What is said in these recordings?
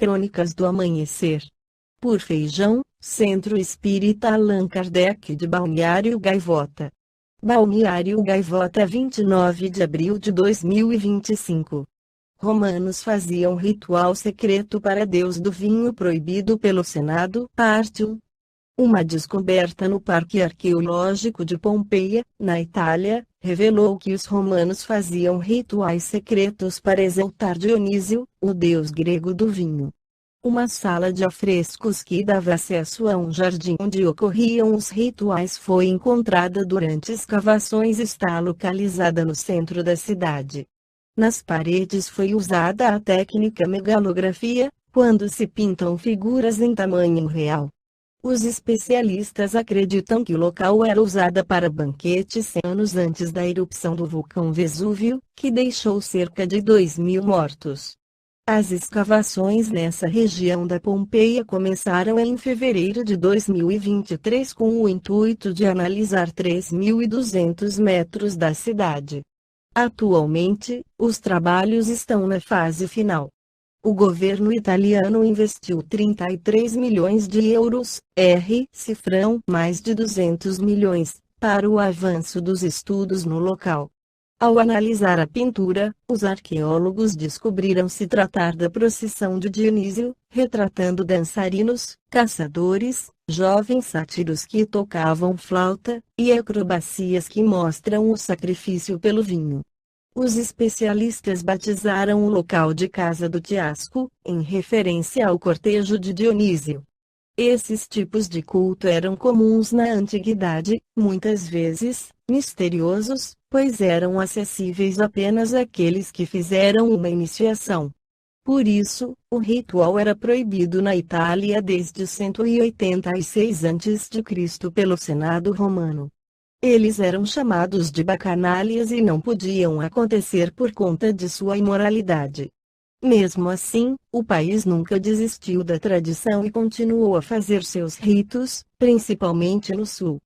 Crônicas do Amanhecer. Por Feijão, Centro Espírita Allan Kardec de Balneário Gaivota. Balneário Gaivota, 29 de abril de 2025. Romanos faziam ritual secreto para Deus do vinho proibido pelo Senado. Parte 1. Uma descoberta no Parque Arqueológico de Pompeia, na Itália, revelou que os romanos faziam rituais secretos para exaltar Dionísio, o deus grego do vinho. Uma sala de afrescos que dava acesso a um jardim onde ocorriam os rituais foi encontrada durante escavações e está localizada no centro da cidade. Nas paredes foi usada a técnica megalografia, quando se pintam figuras em tamanho real. Os especialistas acreditam que o local era usado para banquetes 100 anos antes da erupção do vulcão Vesúvio, que deixou cerca de 2.000 mortos. As escavações nessa região da Pompeia começaram em fevereiro de 2023 com o intuito de analisar 3.200 metros da cidade. Atualmente, os trabalhos estão na fase final. O governo italiano investiu 33 milhões de euros, cifrão mais de 200 milhões, para o avanço dos estudos no local. Ao analisar a pintura, os arqueólogos descobriram se tratar da procissão de Dionísio, retratando dançarinos, caçadores, jovens sátiros que tocavam flauta, e acrobacias que mostram o sacrifício pelo vinho. Os especialistas batizaram o local de Casa do Tiasco, em referência ao cortejo de Dionísio. Esses tipos de culto eram comuns na antiguidade, muitas vezes, misteriosos, pois eram acessíveis apenas àqueles que fizeram uma iniciação. Por isso, o ritual era proibido na Itália desde 186 a.C. pelo Senado romano. Eles eram chamados de bacanalias e não podiam acontecer por conta de sua imoralidade. Mesmo assim, o país nunca desistiu da tradição e continuou a fazer seus ritos, principalmente no sul.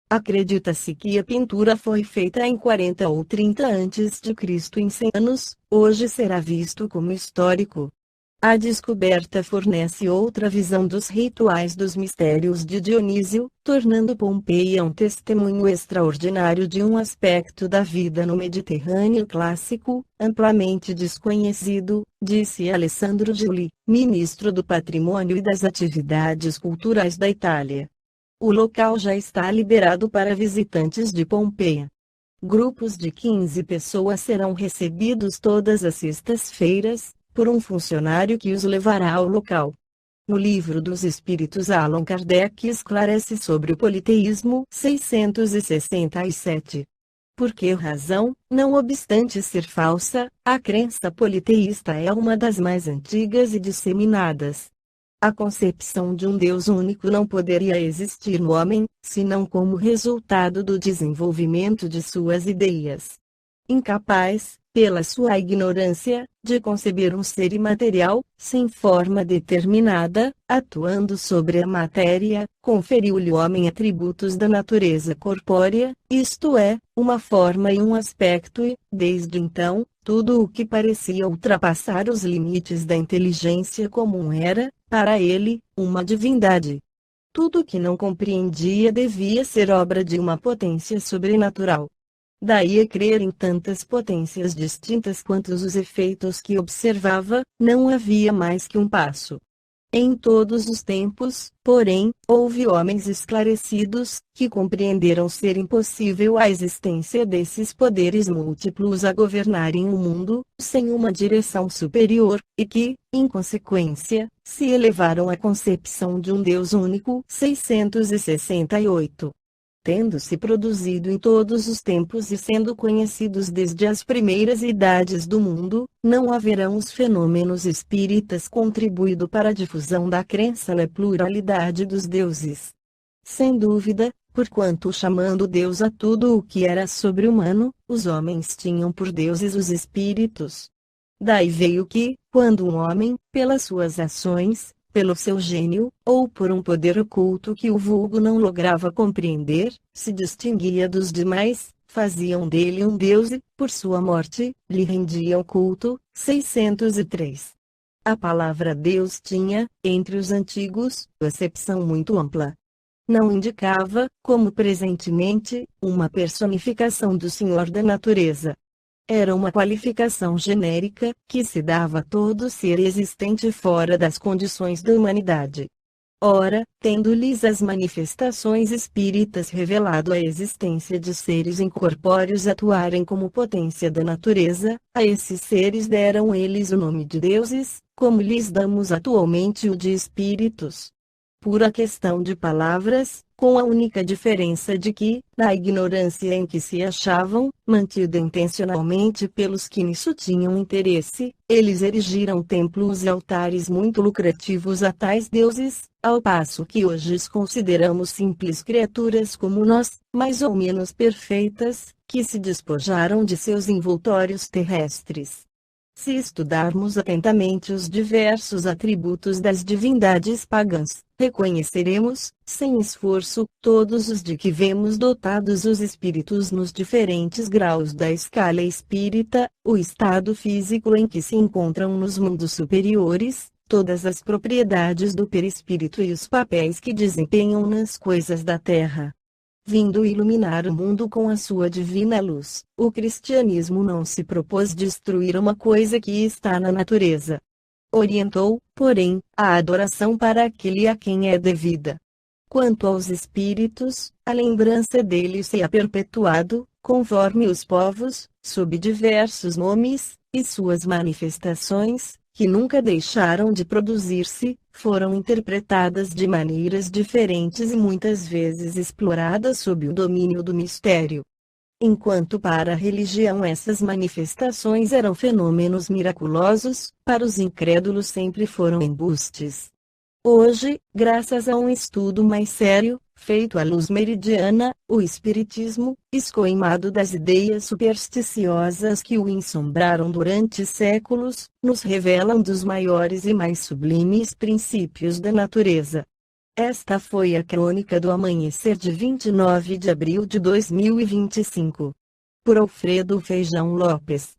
Acredita-se que a pintura foi feita em 40 ou 30 a.C. em 100 anos, hoje será visto como histórico. A descoberta fornece outra visão dos rituais dos mistérios de Dionísio, tornando Pompeia um testemunho extraordinário de um aspecto da vida no Mediterrâneo clássico, amplamente desconhecido, disse Alessandro Giuli, ministro do Patrimônio e das Atividades Culturais da Itália. O local já está liberado para visitantes de Pompeia. Grupos de 15 pessoas serão recebidos todas as sextas-feiras, por um funcionário que os levará ao local. No Livro dos Espíritos, Allan Kardec esclarece sobre o politeísmo 667. Por que razão, não obstante ser falsa, a crença politeísta é uma das mais antigas e disseminadas. A concepção de um Deus único não poderia existir no homem, senão como resultado do desenvolvimento de suas ideias. Incapaz, pela sua ignorância, de conceber um ser imaterial, sem forma determinada, atuando sobre a matéria, conferiu-lhe o homem atributos da natureza corpórea, isto é, uma forma e um aspecto e, desde então, tudo o que parecia ultrapassar os limites da inteligência comum era, para ele, uma divindade. Tudo que não compreendia devia ser obra de uma potência sobrenatural. Daí a crer em tantas potências distintas quantos os efeitos que observava, não havia mais que um passo. Em todos os tempos, porém, houve homens esclarecidos, que compreenderam ser impossível a existência desses poderes múltiplos a governarem o mundo, sem uma direção superior, e que, em consequência, se elevaram à concepção de um Deus único. 668. Tendo-se produzido em todos os tempos e sendo conhecidos desde as primeiras idades do mundo, não haverão os fenômenos espíritas contribuído para a difusão da crença na pluralidade dos deuses. Sem dúvida, porquanto chamando Deus a tudo o que era sobre-humano, os homens tinham por deuses os espíritos. Daí veio que, quando um homem, pelas suas ações, pelo seu gênio, ou por um poder oculto que o vulgo não lograva compreender, se distinguia dos demais, faziam dele um deus e, por sua morte, lhe rendiam culto. 603. A palavra Deus tinha, entre os antigos, acepção muito ampla. Não indicava, como presentemente, uma personificação do Senhor da natureza. Era uma qualificação genérica, que se dava a todo ser existente fora das condições da humanidade. Ora, tendo-lhes as manifestações espíritas revelado a existência de seres incorpóreos atuarem como potência da natureza, a esses seres deram eles o nome de deuses, como lhes damos atualmente o de espíritos. Pura questão de palavras, com a única diferença de que, na ignorância em que se achavam, mantida intencionalmente pelos que nisso tinham interesse, eles erigiram templos e altares muito lucrativos a tais deuses, ao passo que hoje os consideramos simples criaturas como nós, mais ou menos perfeitas, que se despojaram de seus envoltórios terrestres. Se estudarmos atentamente os diversos atributos das divindades pagãs, reconheceremos, sem esforço, todos os de que vemos dotados os espíritos nos diferentes graus da escala espírita, o estado físico em que se encontram nos mundos superiores, todas as propriedades do perispírito e os papéis que desempenham nas coisas da terra. Vindo iluminar o mundo com a sua divina luz, o cristianismo não se propôs destruir uma coisa que está na natureza. Orientou, porém, a adoração para aquele a quem é devida. Quanto aos espíritos, a lembrança deles se ha perpetuado, conforme os povos, sob diversos nomes, e suas manifestações, que nunca deixaram de produzir-se, foram interpretadas de maneiras diferentes e muitas vezes exploradas sob o domínio do mistério. Enquanto para a religião essas manifestações eram fenômenos miraculosos, para os incrédulos sempre foram embustes. Hoje, graças a um estudo mais sério, feito à luz meridiana, o espiritismo, escoimado das ideias supersticiosas que o ensombraram durante séculos, nos revela um dos maiores e mais sublimes princípios da natureza. Esta foi a crônica do amanhecer de 29 de abril de 2025. Por Alfredo Feijão Lopes.